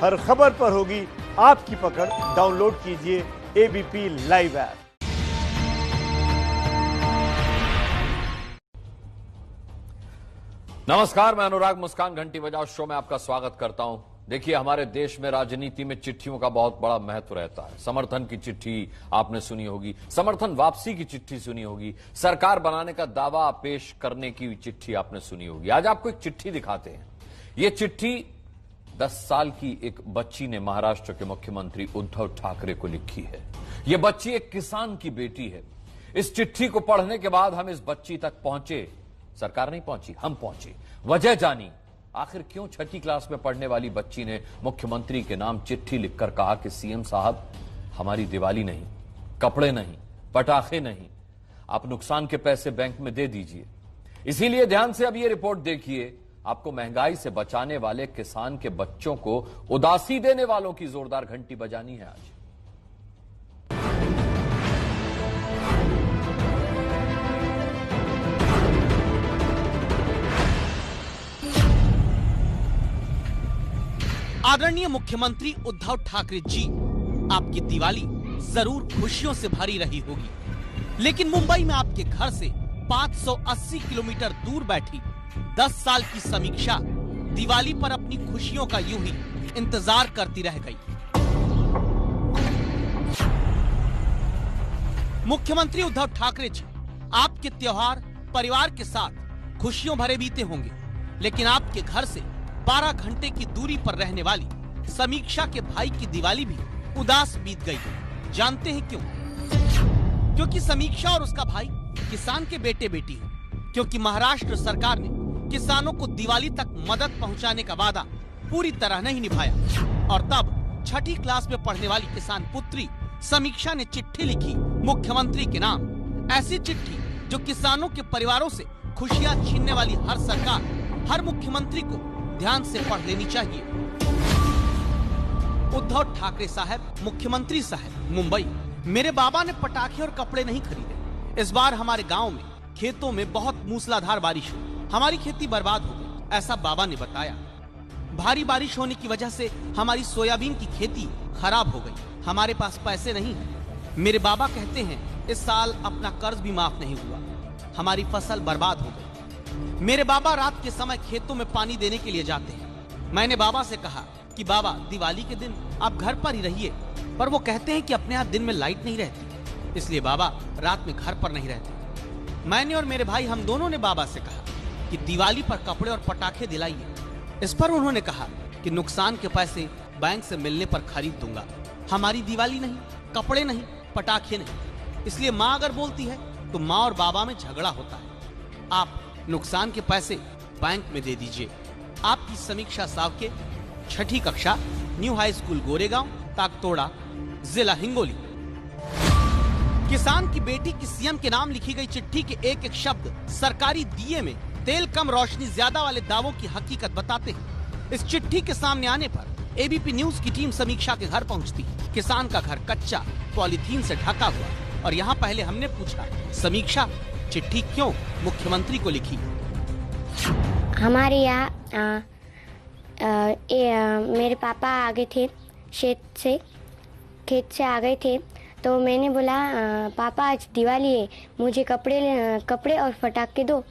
हर खबर पर होगी आपकी पकड़। डाउनलोड कीजिए एबीपी लाइव ऐप। नमस्कार, मैं अनुराग मुस्कान घंटी बजाओ शो में आपका स्वागत करता हूं। देखिए, हमारे देश में राजनीति में चिट्ठियों का बहुत बड़ा महत्व रहता है। समर्थन की चिट्ठी आपने सुनी होगी, समर्थन वापसी की चिट्ठी सुनी होगी, सरकार बनाने का दावा पेश करने की चिट्ठी आपने सुनी होगी। आज आपको एक चिट्ठी दिखाते हैं। ये चिट्ठी 10 साल की एक बच्ची ने महाराष्ट्र के मुख्यमंत्री उद्धव ठाकरे को लिखी है। यह बच्ची एक किसान की बेटी है। इस चिट्ठी को पढ़ने के बाद हम इस बच्ची तक पहुंचे। सरकार नहीं पहुंची, हम पहुंचे। वजह जानी, आखिर क्यों छठी क्लास में पढ़ने वाली बच्ची ने मुख्यमंत्री के नाम चिट्ठी लिखकर कहा कि सीएम साहब, हमारी दिवाली नहीं, कपड़े नहीं, पटाखे नहीं, आप नुकसान के पैसे बैंक में दे दीजिए। इसीलिए ध्यान से अब ये रिपोर्ट देखिए। आपको महंगाई से बचाने वाले किसान के बच्चों को उदासी देने वालों की जोरदार घंटी बजानी है आज। आदरणीय मुख्यमंत्री उद्धव ठाकरे जी, आपकी दिवाली जरूर खुशियों से भरी रही होगी, लेकिन मुंबई में आपके घर से 580 किलोमीटर दूर बैठी 10 साल की समीक्षा दिवाली पर अपनी खुशियों का यूं ही इंतजार करती रह गई। मुख्यमंत्री उद्धव ठाकरे जी, आपके त्योहार परिवार के साथ खुशियों भरे बीते होंगे, लेकिन आपके घर से 12 घंटे की दूरी पर रहने वाली समीक्षा के भाई की दिवाली भी उदास बीत गई। जानते हैं क्यों? क्योंकि समीक्षा और उसका भाई किसान के बेटे बेटी हैं। क्योंकि महाराष्ट्र सरकार ने किसानों को दिवाली तक मदद पहुंचाने का वादा पूरी तरह नहीं निभाया और तब छठी क्लास में पढ़ने वाली किसान पुत्री समीक्षा ने चिट्ठी लिखी मुख्यमंत्री के नाम। ऐसी चिट्ठी जो किसानों के परिवारों से खुशियां छीनने वाली हर सरकार, हर मुख्यमंत्री को ध्यान से पढ़ लेनी चाहिए। उद्धव ठाकरे साहब, मुख्यमंत्री साहब, मुंबई। मेरे बाबा ने पटाखे और कपड़े नहीं खरीदे। इस बार हमारे गांव में खेतों में बहुत मूसलाधार बारिश हुई, हमारी खेती बर्बाद हो गई, ऐसा बाबा ने बताया। भारी बारिश होने की वजह से हमारी सोयाबीन की खेती खराब हो गई। हमारे पास पैसे नहीं है। मेरे बाबा कहते हैं इस साल अपना कर्ज भी माफ नहीं हुआ, हमारी फसल बर्बाद हो गई। मेरे बाबा रात के समय खेतों में पानी देने के लिए जाते हैं। मैंने बाबा से कहा कि बाबा, दिवाली के दिन आप घर पर ही रहिए, पर वो कहते हैं कि अपने यहाँ दिन में लाइट नहीं रहती, इसलिए बाबा रात में घर पर नहीं रहते। मैंने और मेरे भाई, हम दोनों ने बाबा से कहा कि दिवाली पर कपड़े और पटाखे दिलाइए। इस पर उन्होंने कहा कि नुकसान के पैसे बैंक से मिलने पर खरीद दूंगा। हमारी दिवाली नहीं, कपड़े नहीं, पटाखे नहीं। इसलिए माँ अगर बोलती है तो माँ और बाबा में झगड़ा होता है। आप नुकसान के पैसे बैंक में दे दीजिए। आपकी समीक्षा सावके, छठी कक्षा, न्यू हाई स्कूल गोरेगांव, ताकतोड़ा, जिला हिंगोली। किसान की बेटी की सीएम के नाम लिखी गई चिट्ठी के एक एक शब्द सरकारी दिए में तेल कम रोशनी ज्यादा वाले दावों की हकीकत बताते हैं। इस चिट्ठी के सामने आने पर एबीपी न्यूज की टीम समीक्षा के घर पहुंचती। किसान का घर कच्चा, पॉलीथीन से ढका हुआ, और यहाँ पहले हमने पूछा, समीक्षा, चिट्ठी क्यों मुख्यमंत्री को लिखी? हमारे यहाँ मेरे पापा आ गए थे खेत से आ गए थे, तो मैंने बोला पापा आज दिवाली है, मुझे कपड़े और पटाखे दो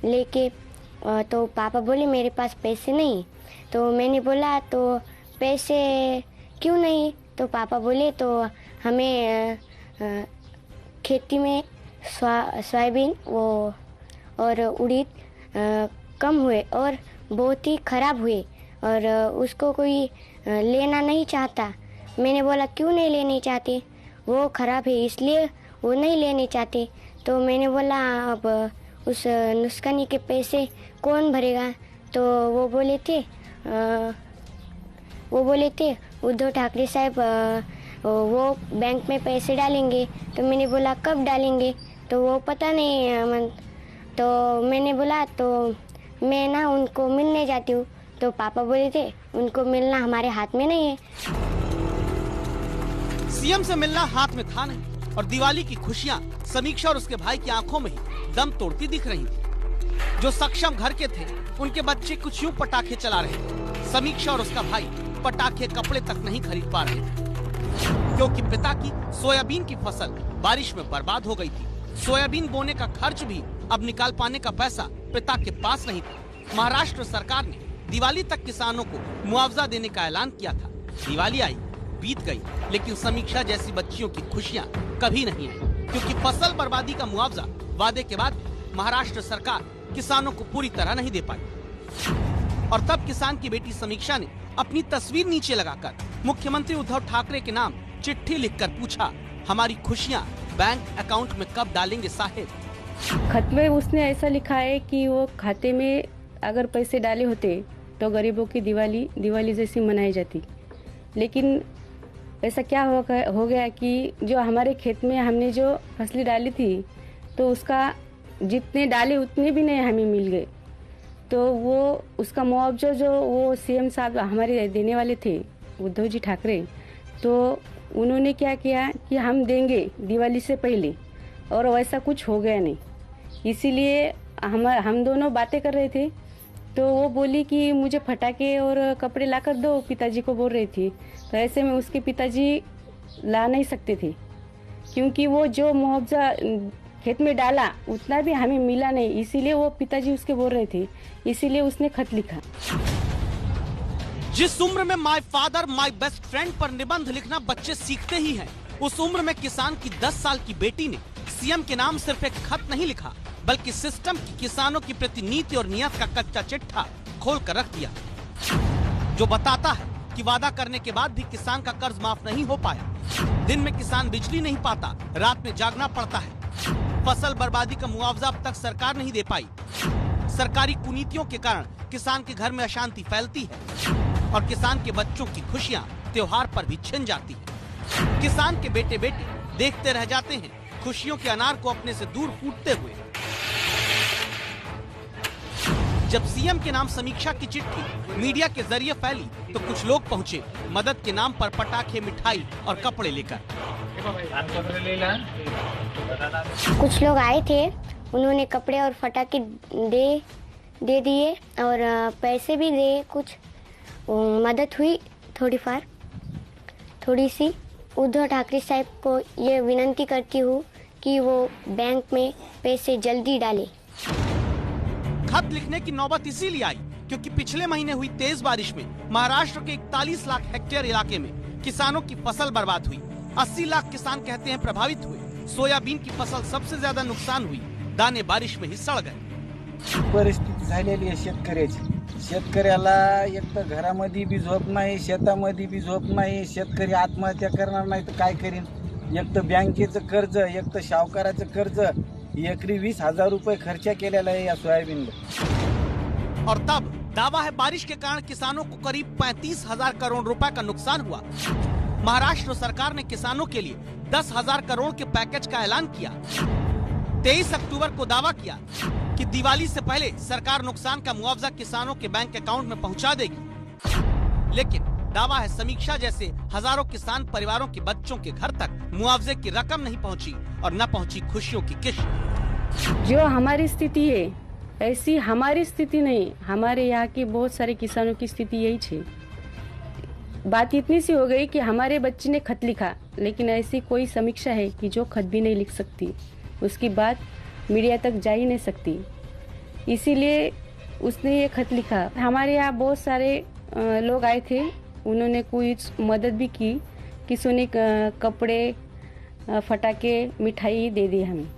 लेके। तो पापा बोले मेरे पास पैसे नहीं। तो मैंने बोला तो पैसे क्यों नहीं? तो पापा बोले तो हमें खेती में सोयाबीन और उड़ीद कम हुए और बहुत ही खराब हुए और उसको कोई लेना नहीं चाहता। मैंने बोला क्यों नहीं लेने चाहते? वो खराब है इसलिए वो नहीं लेने चाहते। तो मैंने बोला अब उस नुकसानी के पैसे कौन भरेगा? तो वो बोले थे उद्धव ठाकरे साहब वो बैंक में पैसे डालेंगे। तो मैंने बोला कब डालेंगे? तो वो पता नहीं। तो मैंने बोला तो मैं ना उनको मिलने जाती हूँ। तो पापा बोले थे उनको मिलना हमारे हाथ में नहीं है। सीएम से मिलना हाथ में था नहीं और दिवाली की खुशियां समीक्षा और उसके भाई की आंखों में ही दम तोड़ती दिख रही थी। जो सक्षम घर के थे उनके बच्चे कुछ यूं पटाखे चला रहे थे। समीक्षा और उसका भाई पटाखे कपड़े तक नहीं खरीद पा रहे थे, क्योंकि पिता की सोयाबीन की फसल बारिश में बर्बाद हो गई थी। सोयाबीन बोने का खर्च भी अब निकाल पाने का पैसा पिता के पास नहीं था। महाराष्ट्र सरकार ने दिवाली तक किसानों को मुआवजा देने का ऐलान किया था। दिवाली आई, बीत गई, लेकिन समीक्षा जैसी बच्चियों की खुशियां कभी नहीं आई, क्योंकि फसल बर्बादी का मुआवजा वादे के बाद महाराष्ट्र सरकार किसानों को पूरी तरह नहीं दे पाई। और तब किसान की बेटी समीक्षा ने अपनी तस्वीर नीचे लगाकर मुख्यमंत्री उद्धव ठाकरे के नाम चिट्ठी लिखकर पूछा, हमारी खुशियां बैंक अकाउंट में कब डालेंगे साहेब? खत में उसने ऐसा लिखा है कि वो खाते में अगर पैसे डाले होते तो गरीबों की दिवाली जैसी मनाई जाती। लेकिन ऐसा क्या हो गया कि जो हमारे खेत में हमने जो फसलें डाली थी तो उसका जितने डाले उतने भी नहीं हमें मिल गए। तो वो उसका मुआवजा जो वो सीएम साहब हमारे देने वाले थे उद्धव जी ठाकरे, तो उन्होंने क्या किया कि हम देंगे दिवाली से पहले, और वैसा कुछ हो गया नहीं। इसीलिए हम दोनों बातें कर रहे थे तो वो बोली कि मुझे फटाके और कपड़े लाकर दो, पिताजी को बोल रही थी। तो ऐसे में उसके पिताजी ला नहीं सकते थे, क्योंकि वो जो मुआवजा खेत में डाला उतना भी हमें मिला नहीं, इसीलिए वो पिताजी उसके बोल रहे थे, इसीलिए उसने खत लिखा। जिस उम्र में my father my best friend पर निबंध लिखना बच्चे सीखते ही हैं, उस उम्र में किसान की 10 साल की बेटी ने सीएम के नाम सिर्फ एक खत नहीं लिखा, बल्कि सिस्टम की किसानों की प्रति नीति और नियत का कच्चा चिट्ठा खोल कर रख दिया, जो बताता है कि वादा करने के बाद भी किसान का कर्ज माफ नहीं हो पाया। दिन में किसान बिजली नहीं पाता, रात में जागना पड़ता है। फसल बर्बादी का मुआवजा अब तक सरकार नहीं दे पाई। सरकारी कुनीतियों के कारण किसान के घर में अशांति फैलती है और किसान के बच्चों की खुशियां त्योहार पर भी छिन जाती है। किसान के बेटे बेटे देखते रह जाते हैं खुशियों के अनार को अपने से दूर फूटते हुए। जब सीएम के नाम समीक्षा की चिट्ठी मीडिया के जरिए फैली तो कुछ लोग पहुंचे मदद के नाम पर पटाखे, मिठाई और कपड़े लेकर। कुछ लोग आए थे, उन्होंने कपड़े और फटाके दे दिए और पैसे भी दे, कुछ मदद हुई थोड़ी सी। उद्धव ठाकरे साहब को ये विनती करती हूँ कि वो बैंक में पैसे जल्दी डाले। खत लिखने की नौबत इसीलिए आई क्योंकि पिछले महीने हुई तेज बारिश में महाराष्ट्र के 41 लाख हेक्टेयर इलाके में किसानों की फसल बर्बाद हुई। 80 लाख किसान कहते हैं प्रभावित हुए। सोयाबीन की फसल सबसे ज्यादा नुकसान हुई, दाने बारिश में ही सड़ गए। परिस्थिती झालेली आहे शेतकऱ्याची। शेतकऱ्याला एक तर घरामध्ये बी झोप नाही, शेतामध्ये बी झोप नाही। शेतकरी आत्महत्या करणार नाही तर काय करीन? एक तर बँकेचं कर्ज, एक तर सावकाराचं कर्ज, एकरी 20,000 रुपये खर्च केलेला आहे या सोयाबीनला। और तब दावा है बारिश के कारण किसानों को करीब 35,000 करोड़ रुपए का नुकसान हुआ। महाराष्ट्र सरकार ने किसानों के लिए 10,000 करोड़ के पैकेज का ऐलान किया। 23 अक्टूबर को दावा किया कि दिवाली से पहले सरकार नुकसान का मुआवजा किसानों के बैंक अकाउंट में पहुंचा देगी। लेकिन दावा है समीक्षा जैसे हजारों किसान परिवारों के बच्चों के घर तक मुआवजे की रकम नहीं पहुंची और न पहुंची खुशियों की किश्त। जो हमारी स्थिति है ऐसी हमारी स्थिति नहीं, हमारे यहाँ के बहुत सारे किसानों की स्थिति यही है। बात इतनी सी हो गई कि हमारे बच्चे ने खत लिखा, लेकिन ऐसी कोई समीक्षा है कि जो खत भी नहीं लिख सकती, उसकी बात मीडिया तक जा ही नहीं सकती, इसीलिए उसने ये खत लिखा। हमारे यहाँ बहुत सारे लोग आए थे, उन्होंने कुछ मदद भी की कि सोने कपड़े, फटाके, मिठाई दे दी हमें।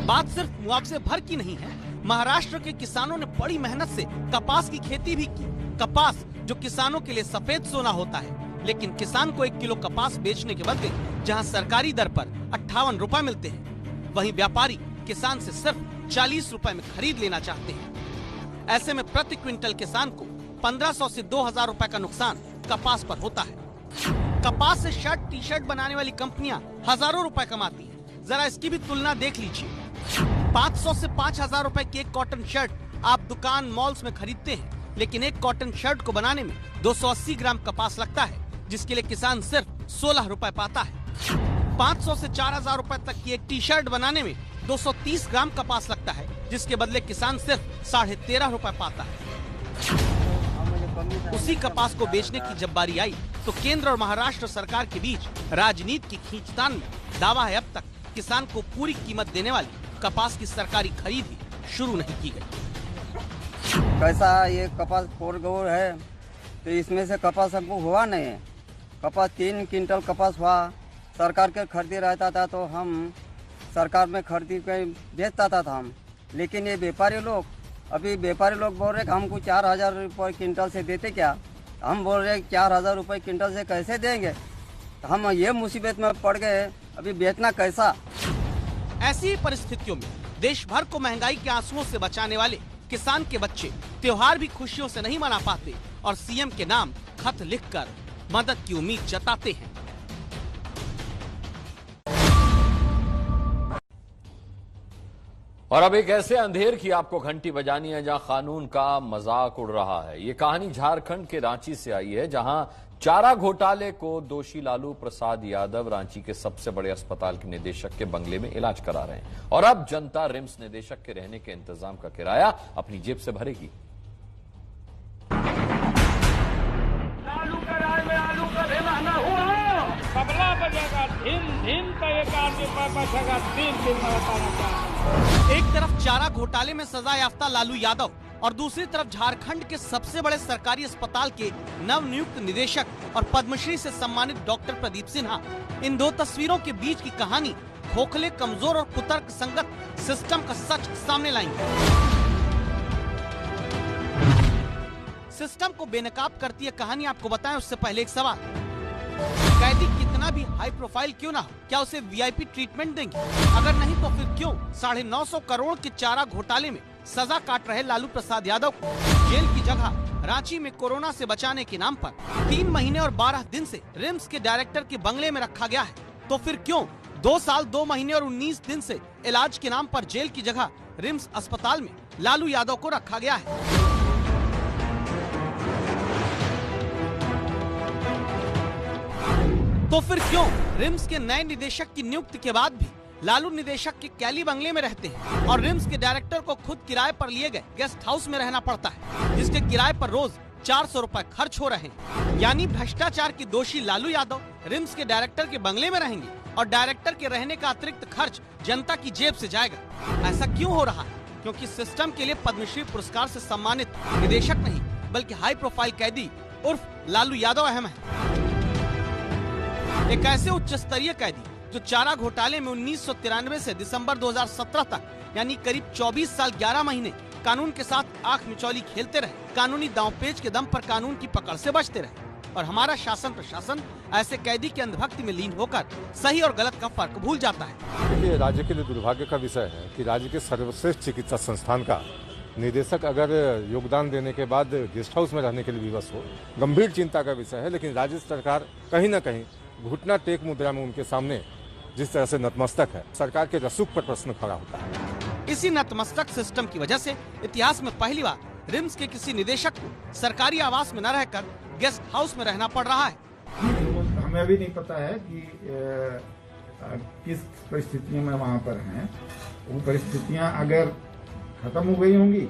बात सिर्फ मुआवजे भर की नहीं है। महाराष्ट्र के किसानों ने बड़ी मेहनत से कपास की खेती भी की। कपास जो किसानों के लिए सफेद सोना होता है, लेकिन किसान को 1 किलो कपास बेचने के बदले जहां सरकारी दर पर 58 रुपए मिलते हैं, वहीं व्यापारी किसान से सिर्फ 40 रुपए में खरीद लेना चाहते हैं। ऐसे में प्रति क्विंटल किसान को 1500 से 2000 रुपए का नुकसान कपास पर होता है। कपास से शर्ट, टी शर्ट बनाने वाली कंपनियां हजारों रुपए कमाती हैं। जरा इसकी भी तुलना देख लीजिए। 500 से 5000 रुपए की एक कॉटन शर्ट आप दुकान, मॉल्स में खरीदते हैं, लेकिन एक कॉटन शर्ट को बनाने में 280 ग्राम कपास लगता है, जिसके लिए किसान सिर्फ 16 रुपए पाता है। 500 से 4000 रुपए तक की एक टी शर्ट बनाने में 230 ग्राम कपास लगता है, जिसके बदले किसान सिर्फ 13.5 रुपए पाता है। उसी कपास को बेचने की जब बारी आई तो केंद्र और महाराष्ट्र सरकार के बीच राजनीति की खींचतान में दावा है अब तक किसान को पूरी कीमत देने वाली कपास की सरकारी खरीद ही शुरू नहीं की गई। कैसा ये कपास 4 गौर है तो इसमें से कपास हमको हुआ नहीं है। कपास 3 क्विंटल कपास हुआ, सरकार के खरीदी रहता था तो हम सरकार में खरीदी के बेचता था हम। लेकिन ये व्यापारी लोग बोल रहे कि हमको 4,000 रुपये क्विंटल से देते क्या, हम बोल रहे 4,000 रुपये क्विंटल से कैसे देंगे, तो हम ये मुसीबत में पड़ गए, अभी बेचना कैसा। ऐसी ही परिस्थितियों में देश भर को महंगाई के आंसुओं से बचाने वाले किसान के बच्चे त्योहार भी खुशियों से नहीं मना पाते और सीएम के नाम खत लिखकर मदद की उम्मीद जताते हैं। और अब एक ऐसे अंधेर की आपको घंटी बजानी है जहां कानून का मजाक उड़ रहा है। ये कहानी झारखंड के रांची से आई है, जहां चारा घोटाले को दोषी लालू प्रसाद यादव रांची के सबसे बड़े अस्पताल के निदेशक के बंगले में इलाज करा रहे हैं और अब जनता रिम्स निदेशक के रहने के इंतजाम का किराया अपनी जेब से भरेगी। लालू का राज में आलू का बेलहना हुआ, तबला बजेगा, धीम धीम का एक आदमी बचेगा, 3 दिन में बताना चाहता। एक तरफ चारा घोटाले में सजा याफ्ता लालू यादव और दूसरी तरफ झारखंड के सबसे बड़े सरकारी अस्पताल के नवनियुक्त निदेशक और पद्मश्री से सम्मानित डॉक्टर प्रदीप सिन्हा। इन दो तस्वीरों के बीच की कहानी खोखले, कमजोर और कुतर्क संगत सिस्टम का सच सामने लाएंगे। सिस्टम को बेनकाब करती है कहानी, आपको बताएं उससे पहले एक सवाल, कैदी कितना भी हाई प्रोफाइल क्यों ना हो, क्या उसे वीआईपी ट्रीटमेंट देंगे? अगर नहीं तो फिर क्यों 950 करोड़ के चारा घोटाले में सजा काट रहे लालू प्रसाद यादव को जेल की जगह रांची में कोरोना से बचाने के नाम पर 3 महीने और 12 दिन से रिम्स के डायरेक्टर के बंगले में रखा गया है? तो फिर क्यों 2 साल 2 महीने और 19 दिन से इलाज के नाम पर जेल की जगह रिम्स अस्पताल में लालू यादव को रखा गया है? तो फिर क्यों रिम्स के नए निदेशक की नियुक्ति के बाद भी लालू निदेशक के कैली बंगले में रहते हैं और रिम्स के डायरेक्टर को खुद किराए पर लिए गए गेस्ट हाउस में रहना पड़ता है, जिसके किराए पर रोज 400 रुपए खर्च हो रहे हैं। यानी भ्रष्टाचार की दोषी लालू यादव रिम्स के डायरेक्टर के बंगले में रहेंगे और डायरेक्टर के रहने का अतिरिक्त खर्च जनता की जेब से जाएगा। ऐसा क्यों हो रहा है? क्योंकि सिस्टम के लिए पद्मश्री पुरस्कार से सम्मानित निदेशक नहीं बल्कि हाई प्रोफाइल कैदी उर्फ लालू यादव अहम है। एक ऐसे उच्च स्तरीय कैदी जो चारा घोटाले में 1993 से दिसंबर 2017 तक यानी करीब 24 साल 11 महीने कानून के साथ आंख मिचौली खेलते रहे, कानूनी दांवपेच के दम पर कानून की पकड़ से बचते रहे और हमारा शासन प्रशासन ऐसे कैदी के अंधभक्ति में लीन होकर सही और गलत का फर्क भूल जाता है। देखिए, राज्य के लिए दुर्भाग्य का विषय है कि राज्य के सर्वश्रेष्ठ चिकित्सा संस्थान का निदेशक अगर योगदान देने के बाद गेस्ट हाउस में रहने के लिए विवश हो, गंभीर चिंता का विषय है। लेकिन राज्य सरकार कहीं न कहीं घुटना टेक मुद्रा में उनके सामने जिस तरह से नतमस्तक है, सरकार के रसूख पर प्रश्न खड़ा होता है। इसी नतमस्तक सिस्टम की वजह से इतिहास में पहली बार रिम्स के किसी निदेशक को सरकारी आवास में न रहकर गेस्ट हाउस में रहना पड़ रहा है। हमें अभी नहीं पता है कि किस परिस्थितियों में वहाँ पर हैं। वो परिस्थितियाँ अगर खत्म हो गई होंगी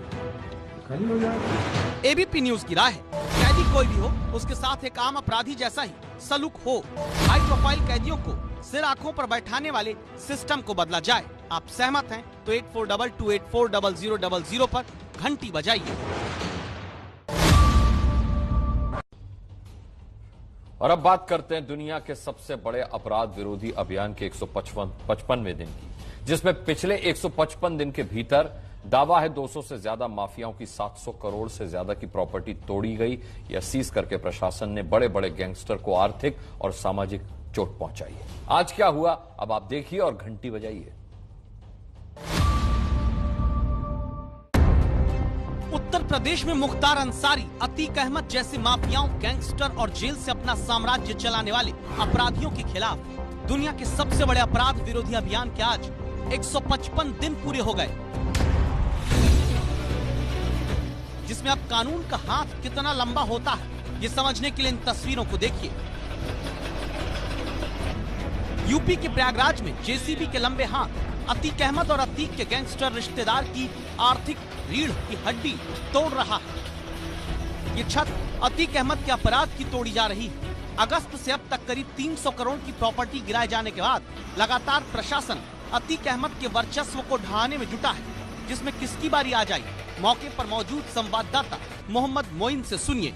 खाली हो जाएगा। एबीपी न्यूज की राय है, कैदी कोई भी हो उसके साथ एक आम अपराधी जैसा ही सलूक हो। हाई प्रोफाइल कैदियों को सिर आंखों पर बैठाने वाले सिस्टम को बदला जाए। आप सहमत हैं तो 8422840000 पर घंटी बजाइए। और अब बात करते हैं दुनिया के सबसे बड़े अपराध विरोधी अभियान के 155वें दिन की, जिसमें पिछले 155 दिन के भीतर दावा है 200 से ज्यादा माफियाओं की 700 करोड़ से ज्यादा की प्रॉपर्टी तोड़ी गई या सीज करके प्रशासन ने बड़े बड़े गैंगस्टर को आर्थिक और सामाजिक चोट पहुंचाई है। आज क्या हुआ अब आप देखिए और घंटी बजाइए। उत्तर प्रदेश में मुख्तार अंसारी, अतीक अहमद जैसे माफियाओं, गैंगस्टर और जेल से अपना साम्राज्य चलाने वाले अपराधियों के खिलाफ दुनिया के सबसे बड़े अपराध विरोधी अभियान के आज 155 दिन पूरे हो गए, जिसमें अब कानून का हाथ कितना लंबा होता है ये समझने के लिए इन तस्वीरों को देखिए। यूपी के प्रयागराज में जेसीबी के लंबे हाथ अतीक अहमद और अतीक के गैंगस्टर रिश्तेदार की आर्थिक रीढ़ की हड्डी तोड़ रहा है। ये छत अतीक अहमद के अपराध की तोड़ी जा रही है। अगस्त से अब तक करीब 300 करोड़ की प्रॉपर्टी गिराए जाने के बाद लगातार प्रशासन अतीक अहमद के वर्चस्व को ढहाने में जुटा है, जिसमें किसकी बारी आ जाए। मौके पर मौजूद संवाददाता मोहम्मद मोइन से सुनिए।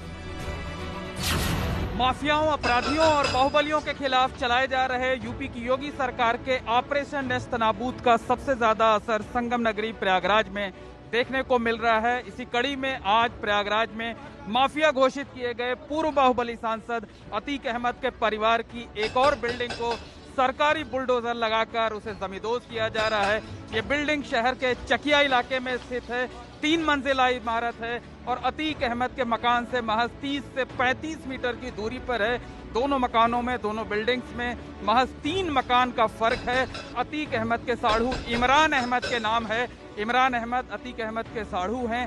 माफियाओं, अपराधियों और बाहुबलियों के खिलाफ चलाए जा रहे यूपी की योगी सरकार के ऑपरेशन नेस्त नाबूद का सबसे ज्यादा असर संगम नगरी प्रयागराज में देखने को मिल रहा है। इसी कड़ी में आज प्रयागराज में माफिया घोषित किए गए पूर्व बाहुबली सांसद अतीक अहमद के परिवार की एक और बिल्डिंग को सरकारी बुलडोजर लगाकर उसे जमींदोज किया जा रहा है। ये बिल्डिंग शहर के चकिया इलाके में स्थित है, 3 मंजिला इमारत है और अतीक अहमद के मकान से महज 30 से 35 मीटर की दूरी पर है। दोनों मकानों में, दोनों बिल्डिंग्स में महज 3 मकान का फर्क है। अतीक अहमद के साढ़ू इमरान अहमद के नाम है। इमरान अहमद अतीक अहमद के साढ़ू हैं।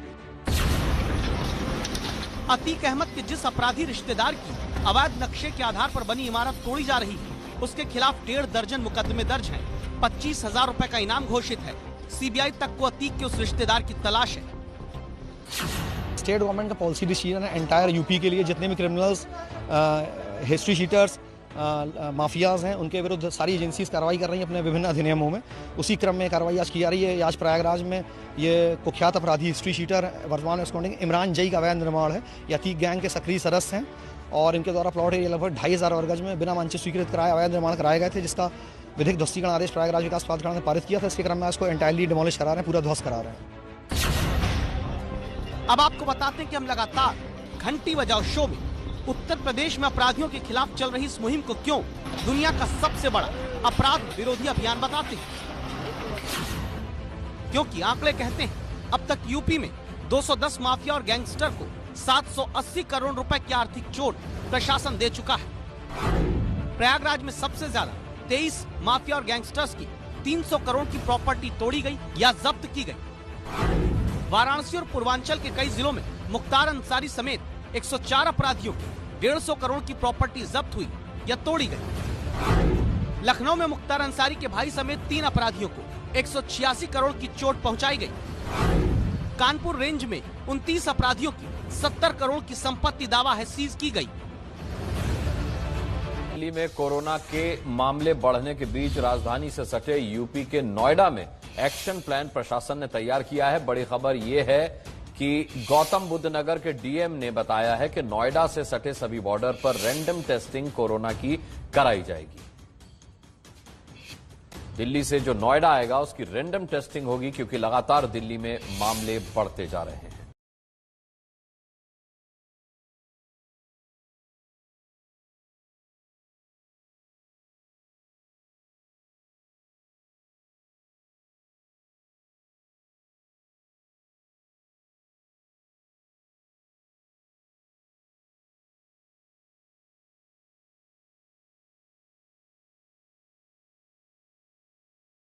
अतीक अहमद के जिस अपराधी रिश्तेदार की अवैध नक्शे के आधार पर बनी इमारत तोड़ी जा रही है, उसके खिलाफ 1.5 दर्जन मुकदमे दर्ज हैं। 25,000 रुपए का इनाम घोषित है। सीबीआई तक को अतीक के उस रिश्तेदार की तलाश है। स्टेट गवर्नमेंट का पॉलिसी डिसीजन है एंटायर यूपी के लिए, जितने भी क्रिमिनल्स, हिस्ट्री शीटर्स, माफियाज हैं, उनके विरुद्ध सारी एजेंसीज कार्रवाई कर रही हैं अपने विभिन्न अधिनियमों में। उसी क्रम में कार्रवाई आज की जा रही है। आज प्रयागराज में ये कुख्यात अपराधी हिस्ट्री शीटर वर्तमान एस्काउंटिंग इमरान जई का अवैध निर्माण है। ये अतीक गैंग के सक्रिय सदस्य हैं और इनके द्वारा प्लॉट एरिया लगभग 2,500 वर्ग गज में बिना मानचित्र स्वीकृत कराए अवैध निर्माण कराए गए थे, जिसका विधिक ध्वस्तीकरण आदेश प्रयागराज विकास प्राधिकरण ने पारित किया था। इसके क्रम में इसको एंटायरली डिमोलिश करा रहे हैं, पूरा ध्वस्त करा रहे हैं। अब आपको बताते हैं कि हम लगातार घंटी बजाओ शो में उत्तर प्रदेश में अपराधियों के खिलाफ चल रही इस मुहिम को क्यों दुनिया का सबसे बड़ा अपराध विरोधी अभियान बताते हैं। क्योंकि आंकड़े कहते हैं अब तक यूपी में 210 माफिया और गैंगस्टर को 780 करोड़ रुपए की आर्थिक चोट प्रशासन दे चुका है। प्रयागराज में सबसे ज्यादा 23 माफिया और गैंगस्टर्स की 300 करोड़ की प्रॉपर्टी तोड़ी गई या जब्त की गई। वाराणसी और पूर्वांचल के कई जिलों में मुख्तार अंसारी समेत 104 अपराधियों की 150 करोड़ की प्रॉपर्टी जब्त हुई या तोड़ी गई। लखनऊ में मुख्तार अंसारी के भाई समेत 3 अपराधियों को 186 करोड़ की चोट पहुंचाई गई। कानपुर रेंज में 29 अपराधियों की 70 करोड़ की संपत्ति दावा है सीज की गई। दिल्ली में कोरोना के मामले बढ़ने के बीच राजधानी से सटे यूपी के नोएडा में एक्शन प्लान प्रशासन ने तैयार किया है। बड़ी खबर यह है कि गौतम बुद्ध नगर के डीएम ने बताया है कि नोएडा से सटे सभी बॉर्डर पर रैंडम टेस्टिंग कोरोना की कराई जाएगी। दिल्ली से जो नोएडा आएगा उसकी रैंडम टेस्टिंग होगी, क्योंकि लगातार दिल्ली में मामले बढ़ते जा रहे हैं।